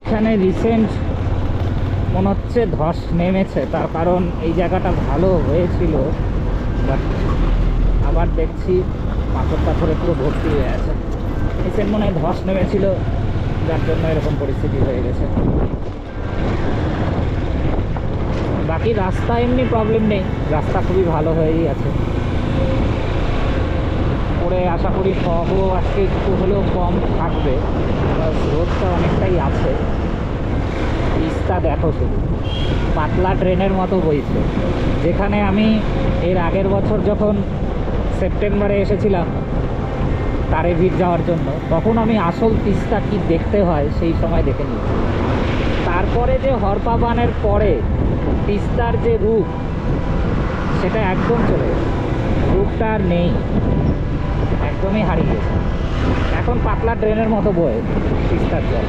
এখানে রিসেন্ট মনে হচ্ছে ধস নেমেছে, তার কারণ এই জায়গাটা ভালো হয়েছিল, বাট আবার দেখছি পাথর পাথরে পুরো ভর্তি হয়ে আছে। রিসেন্ট মনে হয় ধস নেমেছিল, যার জন্য এরকম পরিস্থিতি হয়ে গেছে। বাকি রাস্তা এমনি প্রবলেম নেই, রাস্তা খুবই ভালো হয়েই আছে। পরে আশা করি ফগও আজকে একটু হলেও কম থাকবে, রোদটা অনেকটাই আছে। তিস্তা দেখো শুধু পাতলা ট্রেনের মতো বইছে। যেখানে আমি এর আগের বছর যখন সেপ্টেম্বরে এসেছিলাম তারেভির যাওয়ার জন্য, তখন আমি আসল তিস্তা কি দেখতে হয় সেই সময় দেখে নিয়েছি। তারপরে যে হরপা বানের পরে তিস্তার যে রূপ, সেটা একদম চলে গেছে, রূপটা আর নেই, একদমই হারিয়ে গেছে। এখন পাতলা ট্রেনের মতো বয়ে তিস্তার জল।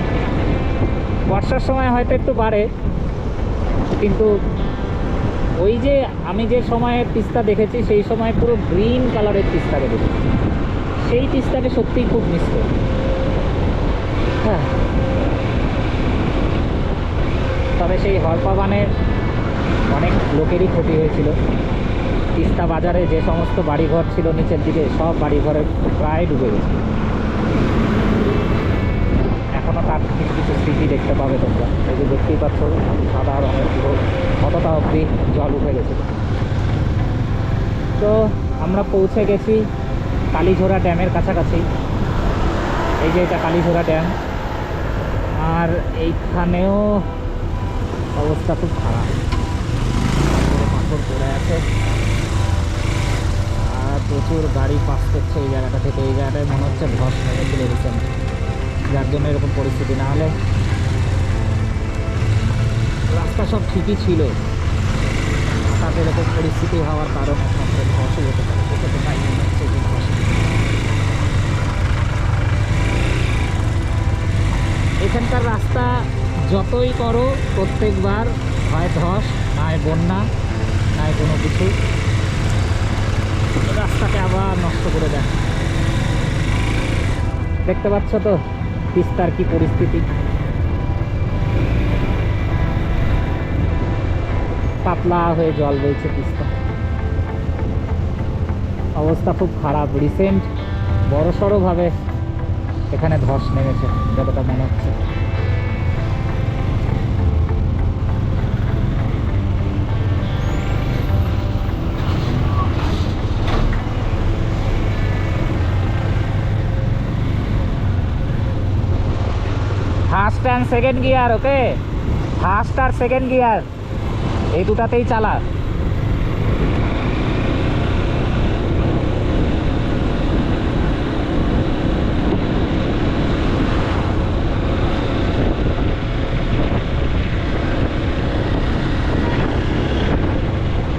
বর্ষার সময় হয়তো একটু বাড়ে, কিন্তু ওই যে আমি যে সময়ে তিস্তা দেখেছি সেই সময় পুরো গ্রিন কালারের তিস্তাকে দেখেছি। সেই তিস্তাকে সত্যিই খুব মিস করি। হ্যাঁ, তবে সেই হরপা বানের অনেক লোকেরই ক্ষতি হয়েছিল। তিস্তা বাজারে যে সমস্ত বাড়িঘর ছিল নিচের দিকে, সব বাড়িঘরে প্রায় ডুবে গেছে। এখনও তার কিছু কিছু স্মৃতি দেখতে পাবে তোমরা। এই যে দেখতেই পাচ্ছ সাদা রঙের পুরো কতটা অবধি জল উঠে গেছে। তো আমরা পৌঁছে গেছি কালীঝোড়া ড্যামের কাছাকাছি। এই যে এটা কালীঝোড়া ড্যাম, আর এইখানেও অবস্থা খুব খারাপ, পাথর পড়ে আছে আর প্রচুর গাড়ি পাস করছে এই জায়গাটা থেকে। এই জায়গাটায় মনে হচ্ছে ধস নেমেছিল রিসেন্ট, যার জন্য এরকম পরিস্থিতি। না হলে রাস্তা সব ঠিকই ছিল, হঠাৎ এরকম পরিস্থিতি হওয়ার কারণ একমাত্র ধসই হতে পারে। দেখে তো তাই মনে হচ্ছে যে ধস। এখানকার রাস্তা যতই করো প্রত্যেকবার হয় ধস, নয় বন্যা, নয় কোনো কিছু, রাস্তাকে আবার নষ্ট করে দেয়। দেখতে পাচ্ছ তো তিস্তার কি পরিস্থিতি, পাতলা হয়ে জল বইছে তিস্তা। অবস্থা খুব খারাপ। রিসেন্ট বড়সড়ভাবে এখানে ধস নেমেছে যতটা মনে হচ্ছে। First and second gear, okay, first আর সেকেন্ড গিয়ার এই দুটাতেই চালা।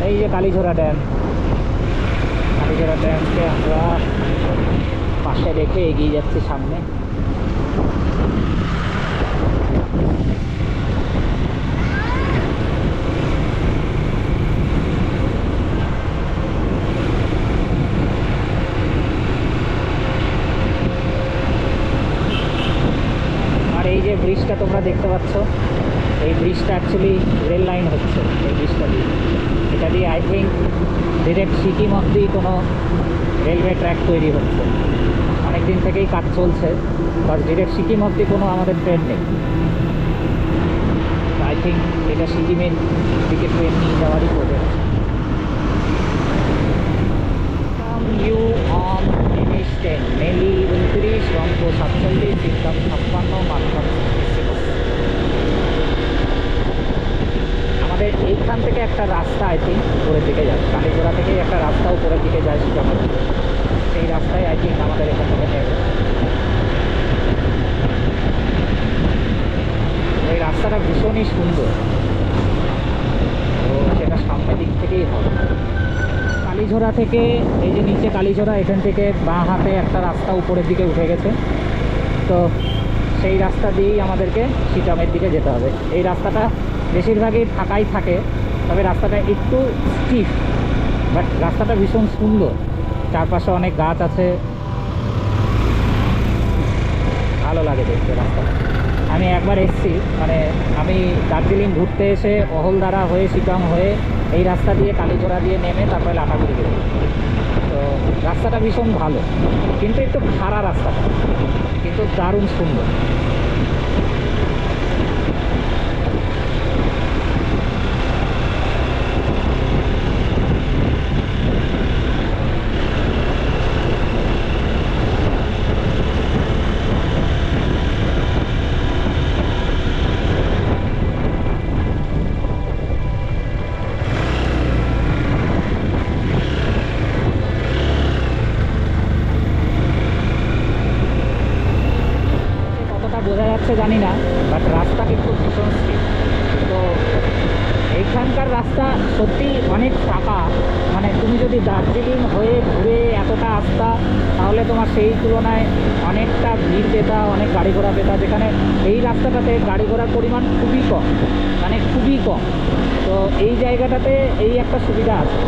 এই যে কালীঝোড়া ড্যাম, কালীঝোড়া ড্যামকে আমরা পাশে রেখে এগিয়ে যাচ্ছি সামনে। এই যে ব্রিজটা তোমরা দেখতে পাচ্ছ, এই ব্রিজটা অ্যাকচুয়ালি রেল লাইন হচ্ছে। এই ব্রিজটা দিয়ে, এটা দিয়ে আই থিঙ্ক ডিরেক্ট সিকিম অব্দি কোনো রেলওয়ে ট্র্যাক তৈরি হচ্ছে। অনেক দিন থেকেই কাজ চলছে, বাট ডিরেক্ট সিকিম অব্দি কোনো আমাদের ট্রেন নেই। আই থিঙ্ক এটা সিকিমের দিকে ট্রেন নিয়ে যাওয়ারই প্রয়োজন। ইউ অন জিনিস ট্রেন মেনলি 29 রংপুর 47 সিস্টেম 56 মাধ্যম। আমাদের এইখান থেকে একটা রাস্তা আই থিঙ্ক উপরের দিকে যায়, কালীঘোড়া থেকে একটা রাস্তা উপরের দিকে যায় সীতাকুণ্ড। সেই রাস্তায় আই থিঙ্ক আমাদের এখান থেকে নেবে। এই রাস্তাটা ভীষণই সুন্দর, তো সেটা সামনের দিক থেকেই হবে। কালীঝোড়া থেকে এই যে নিচে কালীঝোড়া, এখান থেকে বাঁ হাতে একটা রাস্তা উপরের দিকে উঠে গেছে, তো সেই রাস্তা দিয়েই আমাদেরকে সীতামের দিকে যেতে হবে। এই রাস্তাটা বেশিরভাগই ফাঁকাই থাকে, তবে রাস্তাটা একটু স্টিফ, বাট রাস্তাটা ভীষণ সুন্দর। চারপাশে অনেক গাছ আছে, ভালো লাগে দেখতে রাস্তাটা। আমি একবার এসেছি, মানে আমি দার্জিলিং ঘুরতে এসে অহলদারা হয়ে শিলং হয়ে এই রাস্তা দিয়ে কালীঘোড়া দিয়ে নেমে তারপরে লাটাগুড়ি গেছি। তো রাস্তাটা ভীষণ ভালো, কিন্তু একটু খাড়া রাস্তাটা, কিন্তু দারুণ সুন্দর। বোঝা যাচ্ছে জানি না, বাট রাস্তা কিন্তু ভীষণ স্লিপ। তো এইখানকার রাস্তা সত্যি অনেক ফাঁকা, মানে তুমি যদি দার্জিলিং হয়ে ঘুরে এতটা আসতা তাহলে তোমার সেই তুলনায় অনেকটা ভিড় পেতা, অনেক গাড়ি ঘোড়া পেতা, যেখানে এই রাস্তাটাতে গাড়ি ঘোড়ার পরিমাণ খুবই কম, মানে খুবই কম। তো এই জায়গাটাতে এই একটা সুবিধা আছে,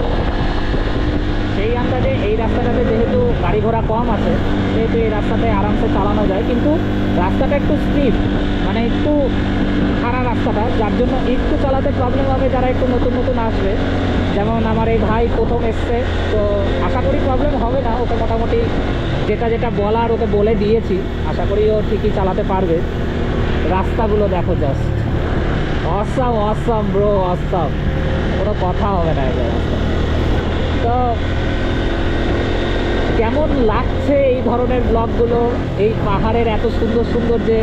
সেই আন্দাজে এই রাস্তাটাতে যেহেতু গাড়ি ঘোড়া কম আছে সেহেতু এই রাস্তাতে আরামসে চালানো যায়। কিন্তু রাস্তাটা একটু স্টিপ, মানে একটু খারাপ রাস্তাটা, যার জন্য একটু চালাতে প্রবলেম হবে যারা একটু নতুন নতুন আসবে। যেমন আমার এই ভাই প্রথম এসছে, তো আশা করি প্রবলেম হবে না। ওকে মোটামুটি যেটা যেটা বলার ওকে বলে দিয়েছি, আশা করি ও ঠিকই চালাতে পারবে। রাস্তাগুলো দেখো just awesome, awesome bro, awesome, কোনো কথা হবে না এই রাস্তা। তো কেমন লাগছে এই ধরনের ব্লগগুলো, এই পাহাড়ের এত সুন্দর সুন্দর যে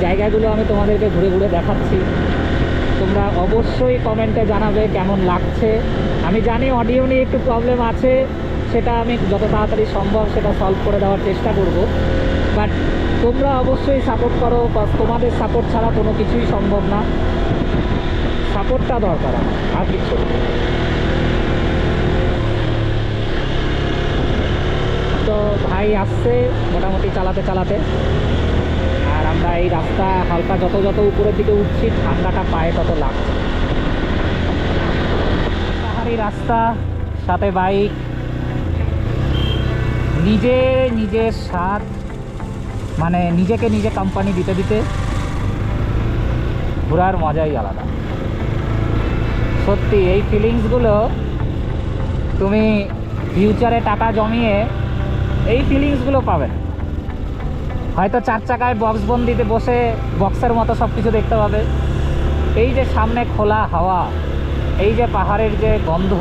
জায়গাগুলো আমি তোমাদেরকে ঘুরে ঘুরে দেখাচ্ছি, তোমরা অবশ্যই কমেন্টে জানাবে কেমন লাগছে। আমি জানি অডিও নিয়ে একটু প্রবলেম আছে, সেটা আমি যত তাড়াতাড়ি সম্ভব সেটা সলভ করে দেওয়ার চেষ্টা করব। বাট তোমরা অবশ্যই সাপোর্ট করো, তোমাদের সাপোর্ট ছাড়া কোনো কিছুই সম্ভব না। সাপোর্টটা দরকার আমার, আর কিছু। তো ভাই আসছে মোটামুটি চালাতে চালাতে, আর আমরা এই রাস্তা হালকা যত যত উপরের দিকে উঠছি ঠান্ডাটা পায়ে তত লাগছে। পাহাড়ি রাস্তা, সাথে বাইক, নিজে নিজের স্বাদ, মানে নিজেকে নিজে কোম্পানি দিতে দিতে ঘোরার মজাই আলাদা। সত্যি এই ফিলিংসগুলো তুমি ফিউচারে টাকা জমিয়ে এই ফিলিংসগুলো পাবে না। হয়তো 4 চাকায় বক্সবন্দিতে বসে বক্সের মতো সব কিছু দেখতে পাবে, এই যে সামনে খোলা হাওয়া, এই যে পাহাড়ের যে গন্ধ,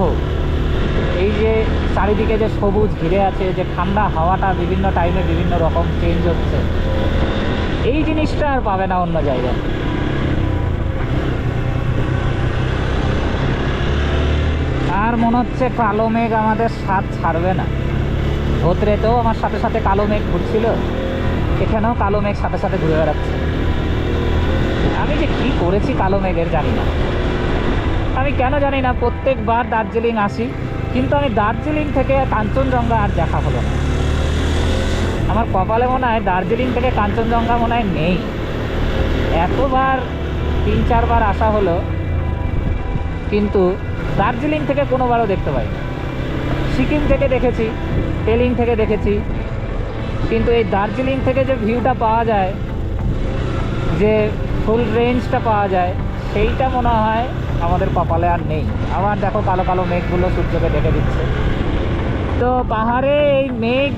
এই যে চারিদিকে যে সবুজ ঘিরে আছে, যে ঠান্ডা হাওয়াটা বিভিন্ন টাইমে বিভিন্ন রকম চেঞ্জ হচ্ছে, এই জিনিসটা আর পাবে না অন্য জায়গায়। আর মনে হচ্ছে কালো মেঘ আমাদের স্বাদ ছাড়বে না। ভদ্রেতেও আমার সাথে সাথে কালো মেঘ ঘুরছিল, এখানেও কালো মেঘ সাথে সাথে ঘুরে বেড়াচ্ছে। আমি যে কী করেছি কালো মেঘের জানি না, আমি কেন জানি না। প্রত্যেকবার দার্জিলিং আসি, কিন্তু আমি দার্জিলিং থেকে কাঞ্চনজঙ্ঘা আর দেখা হলো না। আমার কপালে মনে হয় দার্জিলিং থেকে কাঞ্চনজঙ্ঘা মনে হয় নেই। এতবার 3-4 বার আসা হলো, কিন্তু দার্জিলিং থেকে কোনোবারও দেখতে পাইনি। সিকিম থেকে দেখেছি, টেলিং থেকে দেখেছি, কিন্তু এই দার্জিলিং থেকে যে ভিউটা পাওয়া যায়, যে ফুল রেঞ্জটা পাওয়া যায়, সেইটা মনে হয় আমাদের কপালে আর নেই। আবার দেখো কালো কালো মেঘগুলো সূর্যকে ঢেকে দিচ্ছে। তো পাহাড়ে এই মেঘ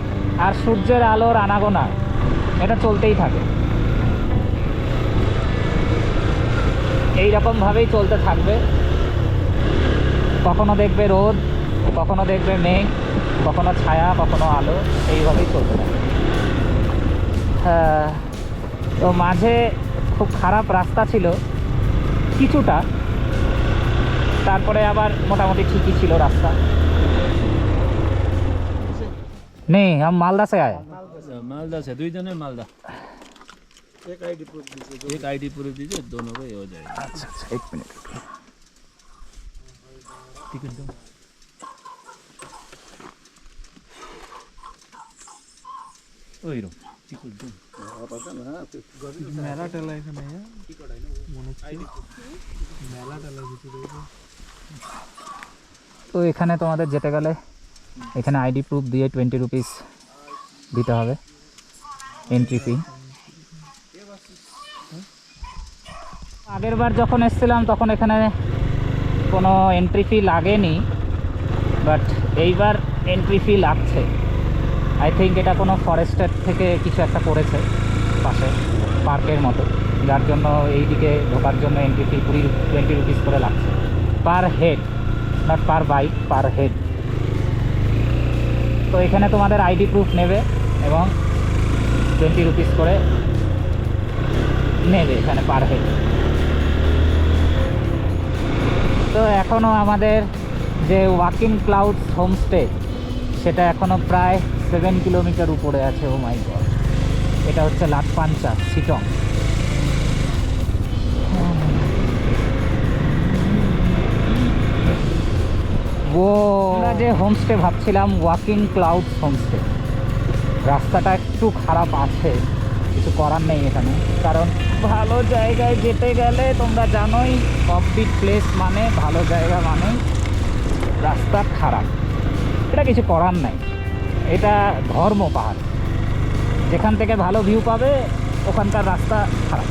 আর সূর্যের আলোর আনাগোনা এটা চলতেই থাকে, এই রকমভাবেই চলতে থাকবে। কখনো দেখবে রোদ, কখনো দেখবে মেঘ, কখনো ছায়া, কখনো আলো, এইভাবেই চলতে থাকে। তো মাঝে খুব খারাপ রাস্তা ছিল কিছুটা, তারপরে আবার মোটামুটি ঠিকই ছিল রাস্তা। नहीं हम मालदा से आए। मालदा से 2 जने मालदा, एक आईडी प्रूफ दीजिए, दोनों का ये हो जाएगा। अच्छा अच्छा, 1 मिनट। टिकट दो। ওই রকম টিকট দো। মেলা টেলা এখানে মনে হচ্ছে মেলা টেলা ভিতরে। তো এখানে তোমাদের যেতে গেলে এখানে আইডি প্রুফ দিয়ে 20 রুপিস দিতে হবে এন্ট্রি ফি। আগের বার যখন এসেছিলাম তখন এখানে কোনো এন্ট্রি ফি লাগেনি, বাট এইবার এন্ট্রি ফি লাগছে। আই থিঙ্ক এটা কোনো ফরেস্টের থেকে কিছু একটা করেছে পাশে পার্কের মতো, যার জন্য এই দিকে ঢোকার জন্য এন্ট্রি ফি 20 রুপিস করে লাগছে per head, not per bike, per head. তো এখানে তোমাদের আইডি প্রুফ নেবে এবং 20 রুপিস করে নেবে এখানে পার হেড। তো এখনও আমাদের যে ওয়াকিং ক্লাউডস হোমস্টে সেটা এখনও প্রায় 7 কিলোমিটার উপরে আছে। ও মাই গড, এটা হচ্ছে লাটপাঞ্চা, শিটং। ও আমরা যে হোমস্টে ভাবছিলাম ওয়াকিং ক্লাউডস হোমস্টে, রাস্তাটা একটু খারাপ আছে, কিছু করার নেই এখানে, কারণ ভালো জায়গায় যেতে গেলে তোমরা জানোই অফবিট প্লেস মানে ভালো জায়গা মানে রাস্তা খারাপ, এটা কিছু করার নাই। এটা ধর্ম পাহাড়, যেখান থেকে ভালো ভিউ পাবে ওখানকার রাস্তা খারাপ।